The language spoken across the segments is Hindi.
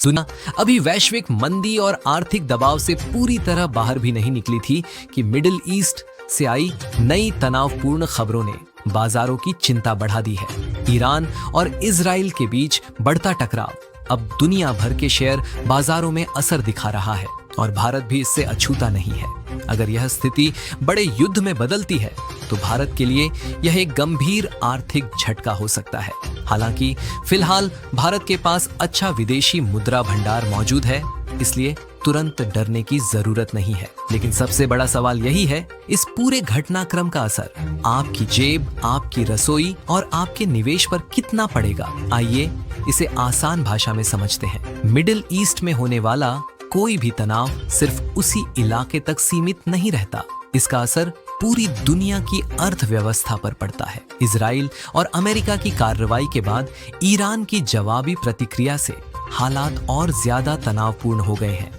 दुनिया अभी वैश्विक मंदी और आर्थिक दबाव से पूरी तरह बाहर भी नहीं निकली थी कि मिडिल ईस्ट से आई नई तनावपूर्ण खबरों ने बाजारों की चिंता बढ़ा दी है। ईरान और इजराइल के बीच बढ़ता टकराव अब दुनिया भर के शेयर बाजारों में असर दिखा रहा है और भारत भी इससे अछूता नहीं है। अगर यह स्थिति बड़े युद्ध में बदलती है तो भारत के लिए यह एक गंभीर आर्थिक झटका हो सकता है। हालांकि फिलहाल भारत के पास अच्छा विदेशी मुद्रा भंडार मौजूद है, इसलिए तुरंत डरने की जरूरत नहीं है। लेकिन सबसे बड़ा सवाल यही है, इस पूरे घटनाक्रम का असर आपकी जेब, आपकी रसोई और आपके निवेश पर कितना पड़ेगा। आइए इसे आसान भाषा में समझते हैं। मिडिल ईस्ट में होने वाला कोई भी तनाव सिर्फ उसी इलाके तक सीमित नहीं रहता, इसका असर पूरी दुनिया की अर्थव्यवस्था पर पड़ता है। इजराइल और अमेरिका की कार्रवाई के बाद ईरान की जवाबी प्रतिक्रिया से हालात और ज्यादा तनावपूर्ण हो गए हैं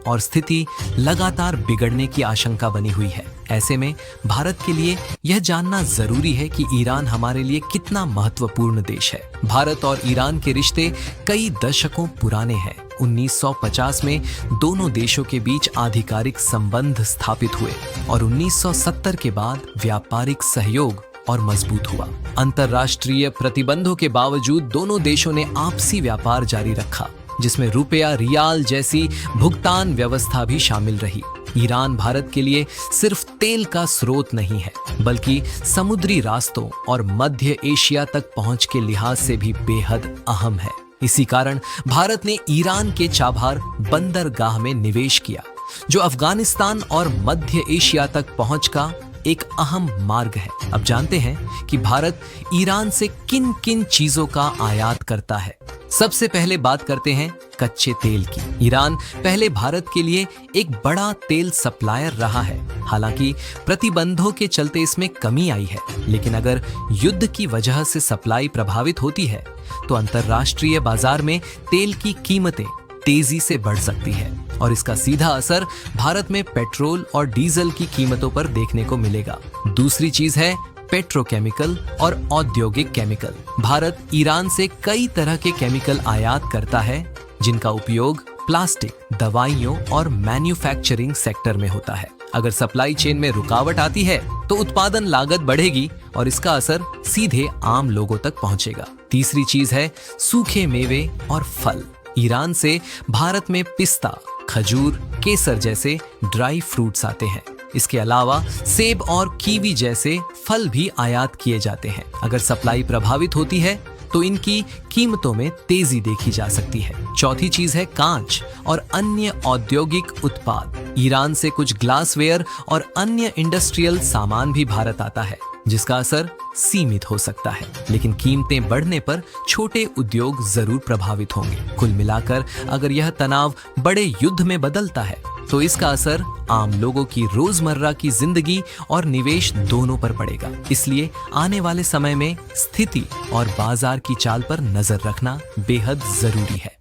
और स्थिति लगातार बिगड़ने की आशंका बनी हुई है। ऐसे में भारत के लिए यह जानना जरूरी है कि ईरान हमारे लिए कितना महत्वपूर्ण देश है। भारत और ईरान के रिश्ते कई दशकों पुराने हैं। 1950 में दोनों देशों के बीच आधिकारिक संबंध स्थापित हुए और 1970 के बाद व्यापारिक सहयोग और मजबूत हुआ। अंतर्राष्ट्रीय प्रतिबंधों के बावजूद दोनों देशों ने आपसी व्यापार जारी रखा, जिसमें रुपया, रियाल जैसी भुगतान व्यवस्था भी शामिल रही। ईरान भारत के लिए सिर्फ तेल का स्रोत नहीं है, बल्कि समुद्री रास्तों और मध्य एशिया तक पहुंच के लिहाज से भी बेहद अहम है। इसी कारण भारत ने ईरान के चाबहार बंदरगाह में निवेश किया, जो अफगानिस्तान और मध्य एशिया तक पहुंच का एक अहम मार्ग है। अब जानते हैं कि भारत ईरान से किन किन चीजों का आयात करता है। सबसे पहले बात करते हैं कच्चे तेल की। ईरान पहले भारत के लिए एक बड़ा तेल सप्लायर रहा है। हालांकि प्रतिबंधों के चलते इसमें कमी आई है, लेकिन अगर युद्ध की वजह से सप्लाई प्रभावित होती है तो अंतर्राष्ट्रीय बाजार में तेल की कीमतें तेजी से बढ़ सकती है और इसका सीधा असर भारत में पेट्रोल और डीजल की कीमतों पर देखने को मिलेगा। दूसरी चीज है पेट्रोकेमिकल और औद्योगिक केमिकल। भारत ईरान से कई तरह के केमिकल आयात करता है, जिनका उपयोग प्लास्टिक, दवाइयों और मैन्युफैक्चरिंग सेक्टर में होता है। अगर सप्लाई चेन में रुकावट आती है तो उत्पादन लागत बढ़ेगी और इसका असर सीधे आम लोगों तक पहुंचेगा। तीसरी चीज है सूखे मेवे और फल। ईरान से भारत में पिस्ता, खजूर, केसर जैसे ड्राई फ्रूट्स आते हैं। इसके अलावा सेब और कीवी जैसे फल भी आयात किए जाते हैं। अगर सप्लाई प्रभावित होती है तो इनकी कीमतों में तेजी देखी जा सकती है। चौथी चीज है कांच और अन्य औद्योगिक उत्पाद। ईरान से कुछ ग्लासवेयर और अन्य इंडस्ट्रियल सामान भी भारत आता है, जिसका असर सीमित हो सकता है, लेकिन कीमतें बढ़ने पर छोटे उद्योग जरूर प्रभावित होंगे। कुल मिलाकर अगर यह तनाव बड़े युद्ध में बदलता है तो इसका असर आम लोगों की रोजमर्रा की जिंदगी और निवेश दोनों पर पड़ेगा। इसलिए आने वाले समय में स्थिति और बाजार की चाल पर नजर रखना बेहद जरूरी है।